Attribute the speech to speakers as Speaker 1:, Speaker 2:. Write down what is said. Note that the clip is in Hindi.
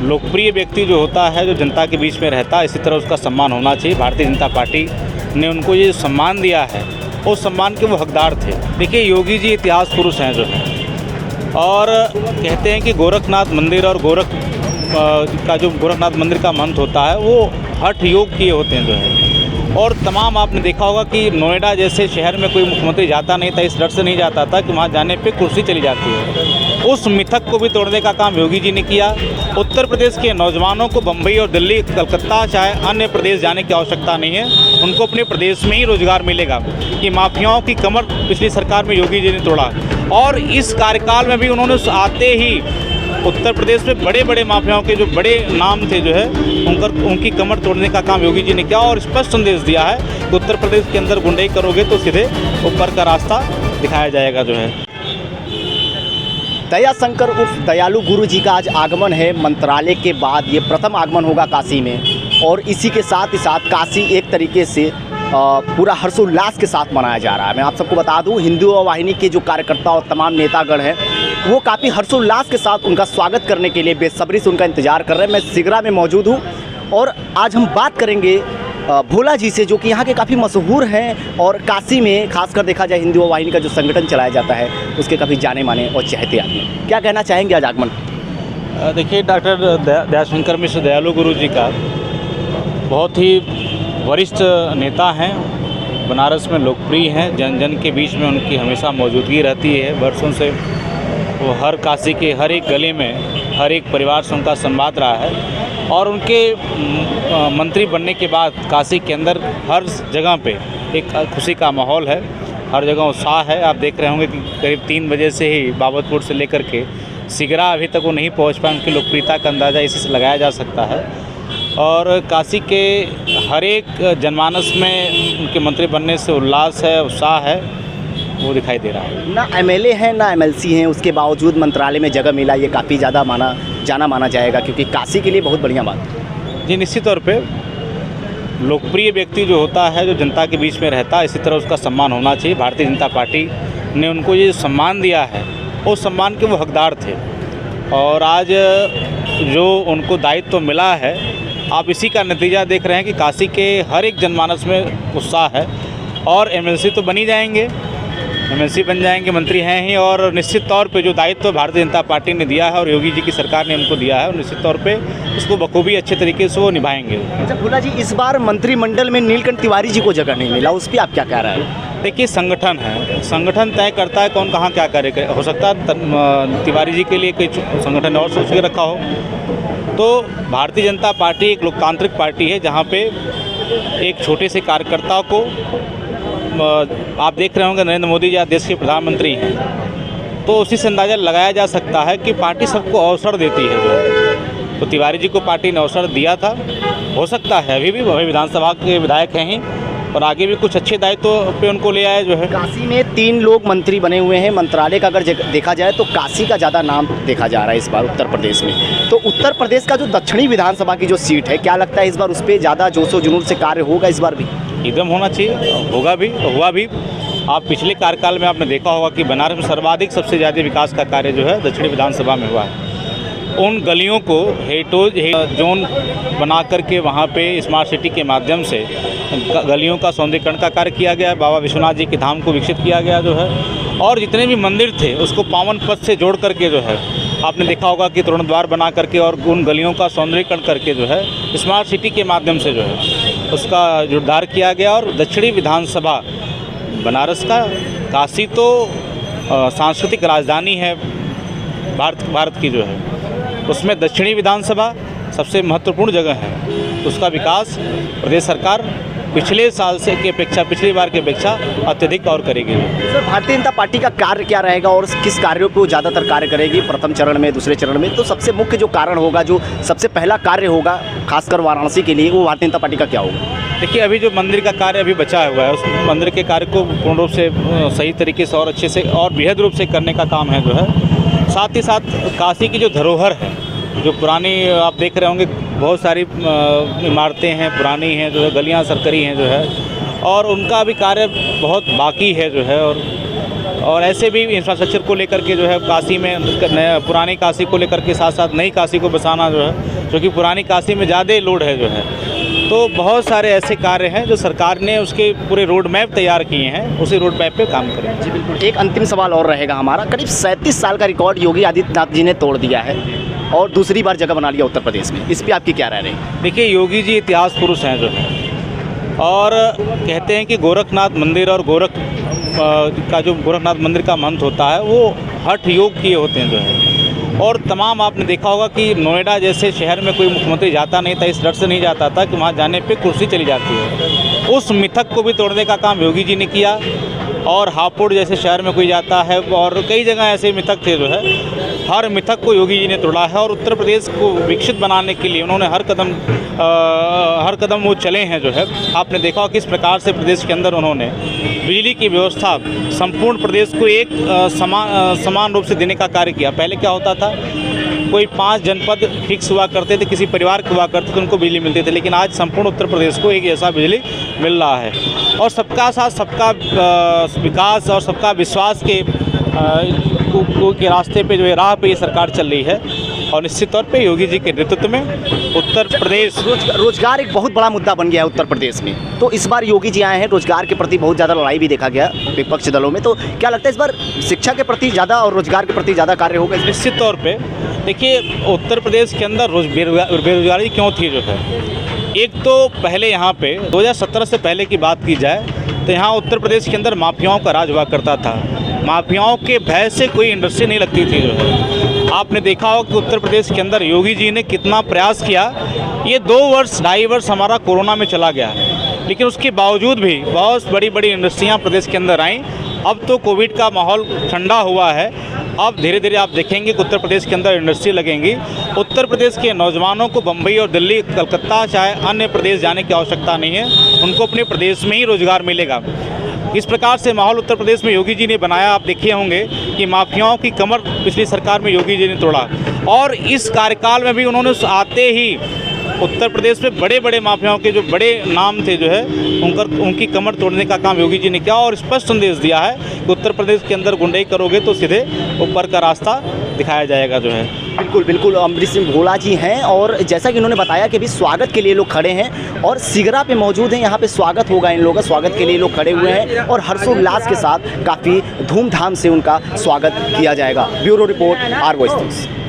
Speaker 1: लोकप्रिय व्यक्ति जो होता है, जो जनता के बीच में रहता है, इसी तरह उसका सम्मान होना चाहिए। भारतीय जनता पार्टी ने उनको ये सम्मान दिया है, उस सम्मान के वो हकदार थे। देखिए, योगी जी इतिहास पुरुष हैं जो है, और कहते हैं कि गोरखनाथ मंदिर और गोरखनाथ मंदिर का महंत होता है, वो हठ योग किए होते हैं जो है। और तमाम आपने देखा होगा कि नोएडा जैसे शहर में कोई मुख्यमंत्री जाता नहीं था, इस डर से नहीं जाता था कि वहाँ जाने पे कुर्सी चली जाती है। उस मिथक को भी तोड़ने का काम योगी जी ने किया। उत्तर प्रदेश के नौजवानों को बम्बई और दिल्ली, कलकत्ता, चाहे अन्य प्रदेश जाने की आवश्यकता नहीं है, उनको अपने प्रदेश में ही रोजगार मिलेगा। कि माफियाओं की कमर पिछली सरकार में योगी जी ने तोड़ा, और इस कार्यकाल में भी उन्होंने आते ही उत्तर प्रदेश में बड़े बड़े माफियाओं के जो बड़े नाम थे जो है, उनकी कमर तोड़ने का काम योगी जी ने किया, और स्पष्ट संदेश दिया है कि उत्तर प्रदेश के अंदर गुंडाई करोगे तो सीधे ऊपर का रास्ता दिखाया जाएगा जो है।
Speaker 2: दयाशंकर उर्फ दयालु गुरु जी का आज आगमन है मंत्रालय के बाद। ये प्रथम आगमन होगा काशी में, और इसी के साथ ही साथ काशी एक तरीके से पूरा हर्षोल्लास के साथ मनाया जा रहा है। मैं आप सबको बता दूं, हिंदू वाहिनी के जो कार्यकर्ता और तमाम नेतागण हैं, वो काफ़ी हर्षोल्लास के साथ उनका स्वागत करने के लिए बेसब्री से उनका इंतजार कर रहे हैं। मैं सिगरा में मौजूद हूँ, और आज हम बात करेंगे भोला जी से, जो कि यहाँ के काफ़ी मशहूर हैं, और काशी में खासकर देखा जाए हिंदू वाहिनी का जो संगठन चलाया जाता है, उसके काफ़ी जाने माने और चहेते आदमी। क्या कहना चाहेंगे आज आगमन?
Speaker 1: देखिए, डॉक्टर दयाशंकर मिश्र दयालु गुरु जी का बहुत ही वरिष्ठ नेता हैं, बनारस में लोकप्रिय हैं, जन जन के बीच में उनकी हमेशा मौजूदगी रहती है। वर्षों से वो हर काशी के हर एक गली में हर एक परिवार से उनका संवाद रहा है, और उनके मंत्री बनने के बाद काशी के अंदर हर जगह पे एक खुशी का माहौल है, हर जगह उत्साह है। आप देख रहे होंगे कि करीब 3 बजे से ही बाबतपुर से लेकर के सिगरा अभी तक वो नहीं पहुंच पाए। उनकी लोकप्रियता का अंदाज़ा इसी से लगाया जा सकता है, और काशी के हर एक जनमानस में उनके मंत्री बनने से उल्लास है, उत्साह है, वो दिखाई दे रहा है।
Speaker 2: ना एमएलए हैं ना एमएलसी हैं, उसके बावजूद मंत्रालय में जगह मिला, ये काफ़ी ज़्यादा माना जाएगा, क्योंकि काशी के लिए बहुत बढ़िया बात।
Speaker 1: जी, निश्चित तौर पे लोकप्रिय व्यक्ति जो होता है, जो जनता के बीच में रहता है, इसी तरह उसका सम्मान होना चाहिए। भारतीय जनता पार्टी ने उनको ये सम्मान दिया है, उस सम्मान के वो हकदार थे, और आज जो उनको दायित्व मिला है, आप इसी का नतीजा देख रहे हैं कि काशी के हर एक जनमानस में उत्साह है। और एमएलसी तो बन ही जाएंगे, एमएलसी बन जाएंगे, मंत्री हैं ही, और निश्चित तौर पे जो दायित्व भारतीय जनता पार्टी ने दिया है और योगी जी की सरकार ने उनको दिया है, और निश्चित तौर पे उसको बखूबी अच्छे तरीके से वो निभाएंगे।
Speaker 2: अच्छा भोला जी, इस बार मंत्रिमंडल में नीलकंठ तिवारी जी को जगह नहीं मिला, उस पर आप क्या कह रहे हैं?
Speaker 1: देखिए, संगठन है, संगठन तय करता है कौन कहाँ क्या करे। हो सकता है तिवारी जी के लिए कोई संगठन और सोच के रखा हो। तो भारतीय जनता पार्टी एक लोकतांत्रिक पार्टी है, जहाँ पे एक छोटे से कार्यकर्ता को, आप देख रहे होंगे नरेंद्र मोदी जी आज देश के प्रधानमंत्री हैं, तो उसी से अंदाज़ा लगाया जा सकता है कि पार्टी सबको अवसर देती है जो है। तो तिवारी जी को पार्टी ने अवसर दिया था, हो सकता है अभी भी वही विधानसभा के विधायक हैं ही, और आगे भी कुछ अच्छे दायित्व पे उनको ले आए जो है।
Speaker 2: काशी में 3 लोग मंत्री बने हुए हैं। मंत्रालय का अगर देखा जाए तो काशी का ज़्यादा नाम देखा जा रहा है इस बार उत्तर प्रदेश में। तो उत्तर प्रदेश का जो दक्षिणी विधानसभा की जो सीट है, क्या लगता है इस बार उस पर ज़्यादा जोशो जुनून से कार्य होगा इस बार भी?
Speaker 1: एकदम होना चाहिए, होगा भी, हुआ भी। आप पिछले कार्यकाल में आपने देखा होगा कि बनारस में सर्वाधिक सबसे ज़्यादा विकास का कार्य जो है दक्षिणी विधानसभा में हुआ है। उन गलियों को हेरिटेज जोन बना करके वहाँ पे स्मार्ट सिटी के माध्यम से गलियों का सौंदर्यीकरण का कार्य किया गया, बाबा विश्वनाथ जी के धाम को विकसित किया गया जो है, और जितने भी मंदिर थे उसको पावन पथ से जोड़ करके जो है, आपने देखा होगा कि तोरण द्वार बना करके और उन गलियों का सौंदर्यीकरण करके जो है स्मार्ट सिटी के माध्यम से जो है उसका जोरदार किया गया। और दक्षिणी विधानसभा बनारस का, काशी तो सांस्कृतिक राजधानी है भारत की जो है, उसमें दक्षिणी विधानसभा सबसे महत्वपूर्ण जगह है। उसका विकास प्रदेश सरकार पिछले साल से की अपेक्षा, पिछली बार की अपेक्षा अत्यधिक और करेगी।
Speaker 2: सर, भारतीय जनता पार्टी का कार्य क्या रहेगा और किस कार्यों पर ज़्यादातर कार्य करेगी? प्रथम चरण में, दूसरे चरण में, तो सबसे मुख्य जो कारण होगा, जो सबसे पहला कार्य होगा खासकर वाराणसी के लिए, वो भारतीय जनता पार्टी का क्या होगा?
Speaker 1: देखिए, अभी जो मंदिर का कार्य अभी बचा हुआ है, उस मंदिर के कार्य को पूर्ण रूप से सही तरीके से और अच्छे से और बृहद रूप से करने का काम है जो है। साथ ही साथ काशी की जो धरोहर है, जो पुरानी, आप देख रहे होंगे बहुत सारी इमारतें हैं, पुरानी हैं जो है, गलियां सरकरी हैं जो है, और उनका भी कार्य बहुत बाकी है जो है। और और ऐसे भी इंफ्रास्ट्रक्चर को लेकर के जो है काशी में पुरानी काशी को लेकर के साथ साथ नई काशी को बसाना जो है, क्योंकि पुरानी काशी में ज़्यादा लोड है जो है, तो बहुत सारे ऐसे कार्य हैं जो सरकार ने उसके पूरे रोड मैप तैयार किए हैं, उसी रोड मैप पे काम करें।
Speaker 2: जी बिल्कुल। एक अंतिम सवाल और रहेगा हमारा। करीब 37 साल का रिकॉर्ड योगी आदित्यनाथ जी ने तोड़ दिया है और दूसरी बार जगह बना लिया उत्तर प्रदेश में, इस पर आपकी क्या राय रही?
Speaker 1: देखिए, योगी जी इतिहास पुरुष हैं जो है, और कहते हैं कि गोरखनाथ मंदिर और गोरखनाथ मंदिर का महंत होता है वो हठ योग किए होते हैं जो है, और तमाम आपने देखा होगा कि नोएडा जैसे शहर में कोई मुख्यमंत्री जाता नहीं था, इस डर से नहीं जाता था कि वहाँ जाने पे कुर्सी चली जाती है। उस मिथक को भी तोड़ने का काम योगी जी ने किया, और हापुड़ जैसे शहर में कोई जाता है, और कई जगह ऐसे मिथक थे जो है, हर मिथक को योगी जी ने तोड़ा है, और उत्तर प्रदेश को विकसित बनाने के लिए उन्होंने हर कदम वो चले हैं जो है। आपने देखा किस प्रकार से प्रदेश के अंदर उन्होंने बिजली की व्यवस्था संपूर्ण प्रदेश को एक समान रूप से देने का कार्य किया। पहले क्या होता था, कोई 5 जनपद फिक्स हुआ करते थे, किसी परिवार के हुआ करते थे, उनको बिजली मिलती थी, लेकिन आज संपूर्ण उत्तर प्रदेश को एक ऐसा बिजली मिल रहा है, और सबका साथ सबका विकास और सबका विश्वास के रास्ते पे जो है, राह पे ये सरकार चल रही है, और निश्चित तौर पे योगी जी के नेतृत्व में उत्तर प्रदेश
Speaker 2: रोजगार एक बहुत बड़ा मुद्दा बन गया है उत्तर प्रदेश में। तो इस बार योगी जी आए हैं, रोजगार के प्रति बहुत ज़्यादा लड़ाई भी देखा गया विपक्ष दलों में, तो क्या लगता है इस बार शिक्षा के प्रति ज़्यादा और रोजगार के प्रति ज़्यादा कार्य होगा?
Speaker 1: निश्चित तौर पे देखिए, उत्तर प्रदेश के अंदर बेरोजगारी क्यों थी जो है, एक तो पहले यहाँ पे 2017 से पहले की बात की जाए तो यहाँ उत्तर प्रदेश के अंदर माफियाओं का राज हुआ करता था। माफियाओं के भय से कोई इंडस्ट्री नहीं लगती थी जो है। आपने देखा हो कि उत्तर प्रदेश के अंदर योगी जी ने कितना प्रयास किया। ये 2-2.5 वर्ष हमारा कोरोना में चला गया, लेकिन उसके बावजूद भी बहुत बड़ी बड़ी इंडस्ट्रियाँ प्रदेश के अंदर आईं। अब तो कोविड का माहौल ठंडा हुआ है, अब धीरे धीरे आप देखेंगे कि उत्तर प्रदेश के अंदर इंडस्ट्री लगेंगी। उत्तर प्रदेश के नौजवानों को बम्बई और दिल्ली, कलकत्ता चाहे अन्य प्रदेश जाने की आवश्यकता नहीं है, उनको अपने प्रदेश में ही रोजगार मिलेगा। इस प्रकार से माहौल उत्तर प्रदेश में योगी जी ने बनाया। आप देखे होंगे कि माफियाओं की कमर पिछली सरकार में योगी जी ने तोड़ा, और इस कार्यकाल में भी उन्होंने आते ही उत्तर प्रदेश में बड़े बड़े माफियाओं के जो बड़े नाम थे जो है उनकी कमर तोड़ने का काम योगी जी ने किया, और स्पष्ट संदेश दिया है कि उत्तर प्रदेश के अंदर गुंडाई करोगे तो सीधे ऊपर का रास्ता दिखाया जाएगा जो है।
Speaker 2: बिल्कुल बिल्कुल। अमरीश सिंह भोला जी हैं, और जैसा कि उन्होंने बताया कि अभी स्वागत के लिए लोग खड़े हैं और सिगरा पे मौजूद हैं। यहाँ पे स्वागत होगा इन लोगों का, स्वागत के लिए लोग खड़े हुए हैं और हर्षोल्लास के साथ काफ़ी धूमधाम से उनका स्वागत किया जाएगा। Bureau report, R voice news.